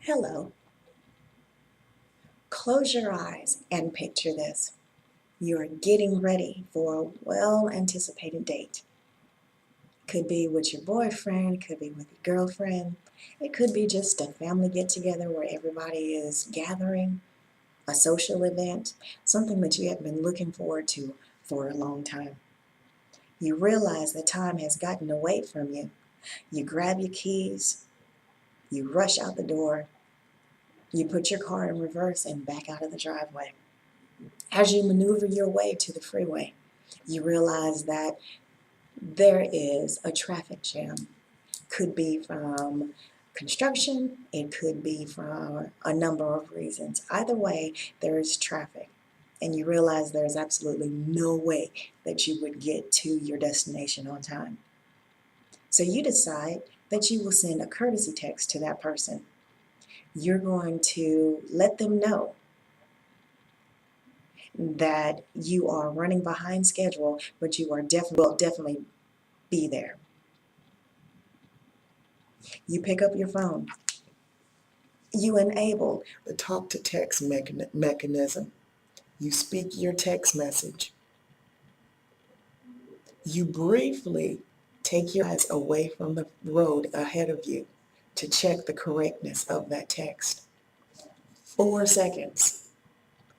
Hello. Close your eyes and picture this. You are getting ready for a well-anticipated date. Could be with your boyfriend, could be with your girlfriend. It could be just a family get-together where everybody is gathering, a social event, something that you have been looking forward to for a long time. You realize the time has gotten away from you. You grab your keys, you rush out the door, you put your car in reverse and back out of the driveway. As you maneuver your way to the freeway, you realize that there is a traffic jam. Could be from construction, it could be from a number of reasons. Either way, there is traffic, and you realize there's absolutely no way that you would get to your destination on time. So you decide that you will send a courtesy text to that person. You're going to let them know that you are running behind schedule, but you are will definitely be there. You pick up your phone. You enable the talk to text mechanism. You speak your text message. You briefly take your eyes away from the road ahead of you to check the correctness of that text. 4 seconds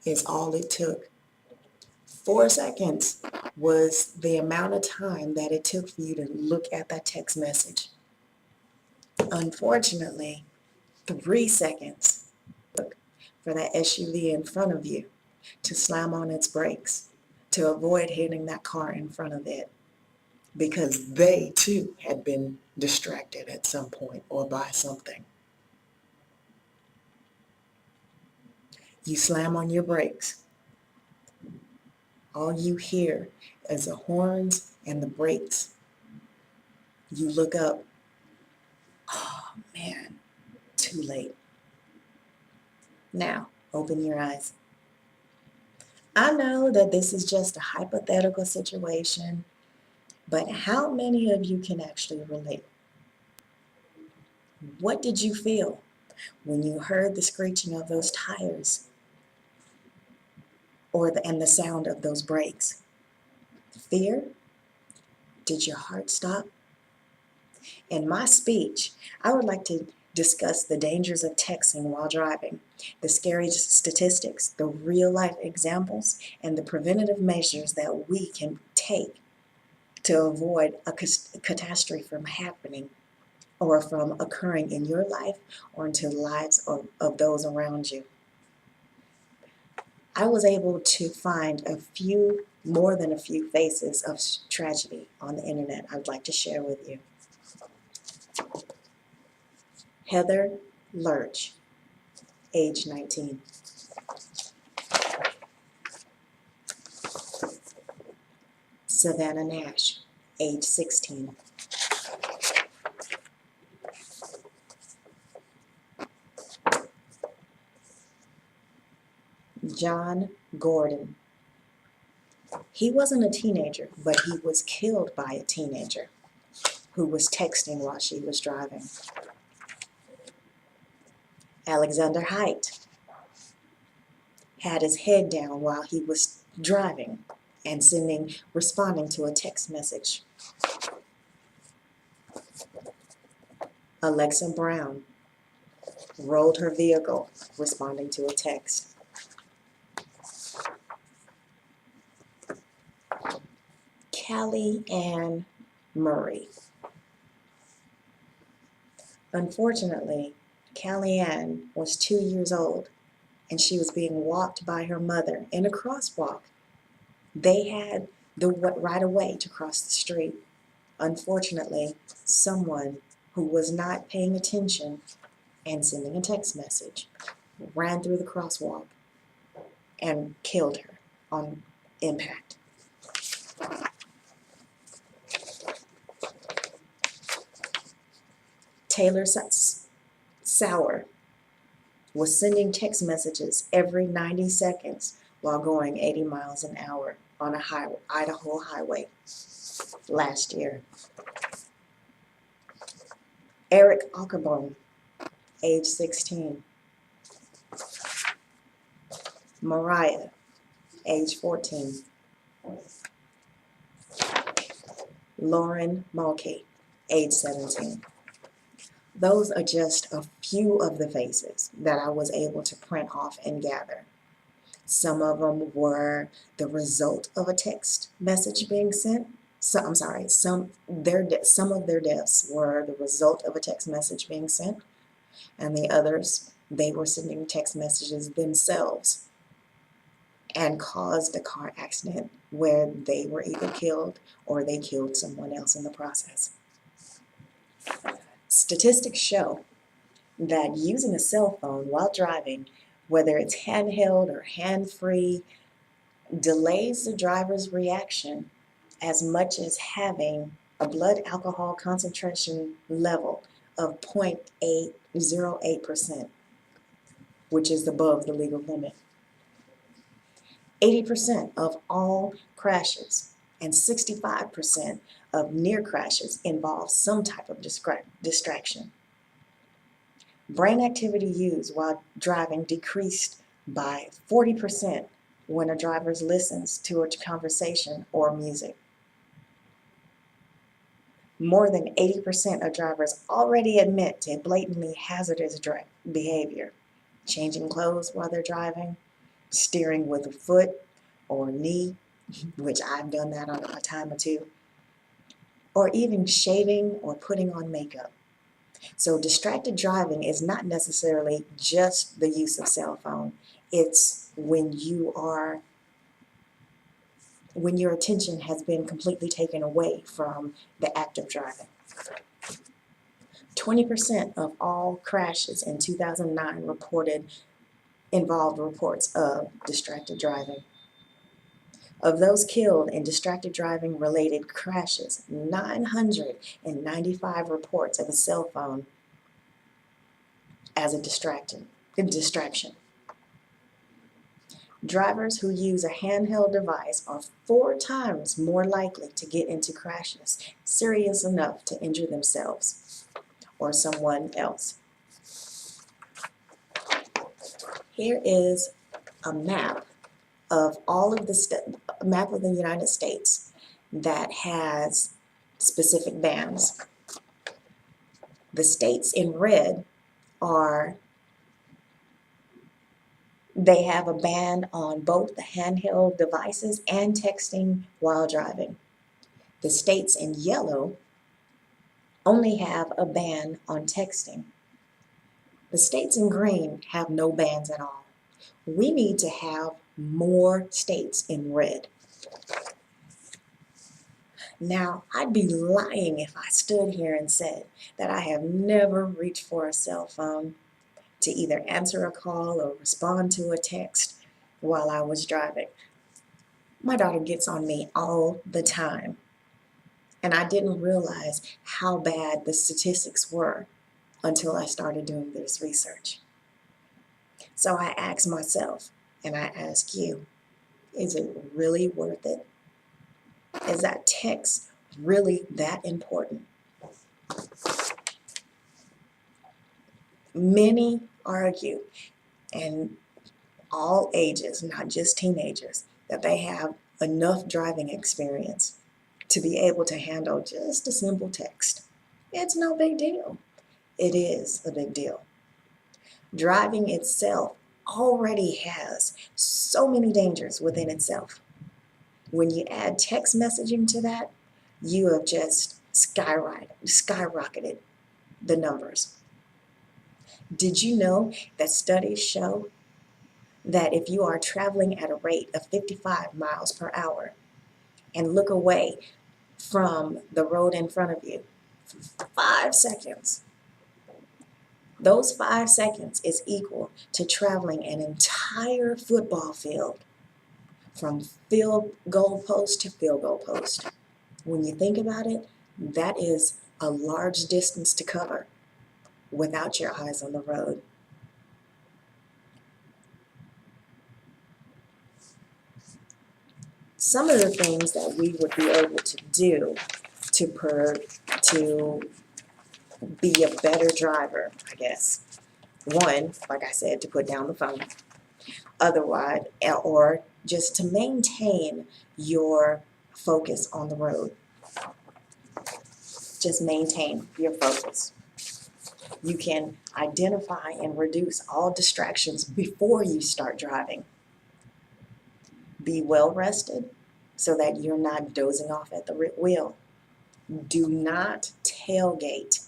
is all it took. 4 seconds was the amount of time that it took for you to look at that text message. Unfortunately, 3 seconds for that SUV in front of you to slam on its brakes, to avoid hitting that car in front of it, because they too had been distracted at some point or by something. You slam on your brakes. All you hear is the horns and the brakes. You look up. Oh man, too late. Now, open your eyes. I know that this is just a hypothetical situation, but how many of you can actually relate? What did you feel when you heard the screeching of those tires and the sound of those brakes? Fear? Did your heart stop? In my speech, I would like to discuss the dangers of texting while driving, the scary statistics, the real-life examples, and the preventative measures that we can take to avoid a catastrophe from happening or from occurring in your life or into the lives of those around you. I was able to find more than a few faces of tragedy on the internet I'd like to share with you. Heather Lurch, age 19. Savannah Nash, age 16. John Gordon. He wasn't a teenager, but he was killed by a teenager who was texting while she was driving. Alexander Haidt had his head down while he was driving and responding to a text message. Alexa Brown rolled her vehicle responding to a text. Callie Ann Murray. Unfortunately, Callie Ann was 2 years old and she was being walked by her mother in a crosswalk. They had the right of way to cross the street. Unfortunately, someone who was not paying attention and sending a text message ran through the crosswalk and killed her on impact. Taylor Sauer was sending text messages every 90 seconds while going 80 miles an hour on a Idaho highway last year. Eric Ackerbone, age 16. Mariah, age 14. Lauren Mulkey, age 17. Those are just a few of the faces that I was able to print off and gather. Some of them were the result of a text message being sent. So, I'm sorry, some of their deaths were the result of a text message being sent, and the others, they were sending text messages themselves and caused a car accident where they were either killed or they killed someone else in the process. Statistics show that using a cell phone while driving, whether it's handheld or hand-free, delays the driver's reaction as much as having a blood alcohol concentration level of 0.808%, which is above the legal limit. 80% of all crashes and 65% of near crashes involve some type of distraction. Brain activity used while driving decreased by 40% when a driver listens to a conversation or music. More than 80% of drivers already admit to blatantly hazardous behavior, changing clothes while they're driving, steering with a foot or knee, which I've done that on a time or two, or even shaving or putting on makeup. So distracted driving is not necessarily just the use of cell phone. It's when your attention has been completely taken away from the act of driving. 20% of all crashes in 2009 involved reports of distracted driving. Of those killed in distracted driving related crashes, 995 reports of a cell phone as a distraction. Drivers who use a handheld device are 4 times more likely to get into crashes serious enough to injure themselves or someone else. Here is a map of all of the map of the United States that has specific bans. The states in red they have a ban on both the handheld devices and texting while driving. The states in yellow only have a ban on texting. The states in green have no bans at all. We need to have more states in red. Now, I'd be lying if I stood here and said that I have never reached for a cell phone to either answer a call or respond to a text while I was driving. My daughter gets on me all the time, and I didn't realize how bad the statistics were until I started doing this research. So I asked myself, and I ask you, is it really worth it? Is that text really that important? Many argue, and all ages, not just teenagers, that they have enough driving experience to be able to handle just a simple text. It's no big deal. It is a big deal. Driving itself already has so many dangers within itself. When you add text messaging to that, you have just skyrocketed the numbers. Did you know that studies show that if you are traveling at a rate of 55 miles per hour and look away from the road in front of you for 5 seconds, those 5 seconds is equal to traveling an entire football field from field goal post to field goal post. When you think about it, that is a large distance to cover without your eyes on the road. Some of the things that we would be able to do to be a better driver, I guess, One, like I said, to put down the phone. Otherwise, or just to maintain your focus on the road. Just maintain your focus. You can identify and reduce all distractions before you start driving. Be well rested so that you're not dozing off at the wheel. Do not tailgate.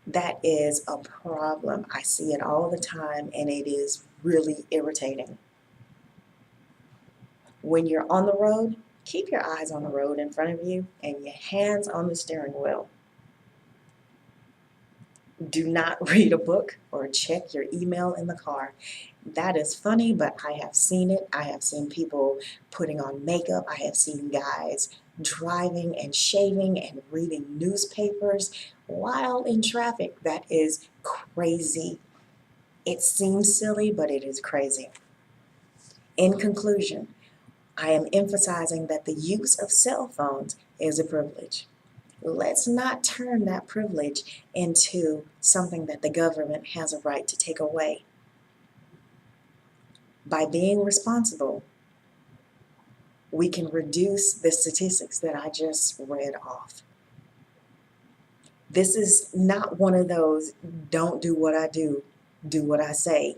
That is a problem. I see it all the time, and it is really irritating. When you're on the road, keep your eyes on the road in front of you and your hands on the steering wheel. Do not read a book or check your email in the car. That is funny, but I have seen it. I have seen people putting on makeup. I have seen guys driving and shaving and reading newspapers while in traffic. That is crazy. It seems silly, but it is crazy. In conclusion, I am emphasizing that the use of cell phones is a privilege. Let's not turn that privilege into something that the government has a right to take away. By being responsible, we can reduce the statistics that I just read off. This is not one of those don't do what I do what I say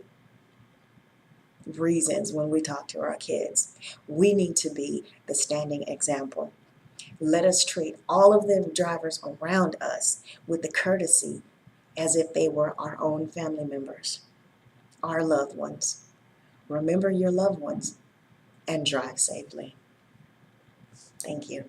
reasons when we talk to our kids. We need to be the standing example. Let us treat all of the drivers around us with the courtesy as if they were our own family members, our loved ones. Remember your loved ones and drive safely. Thank you.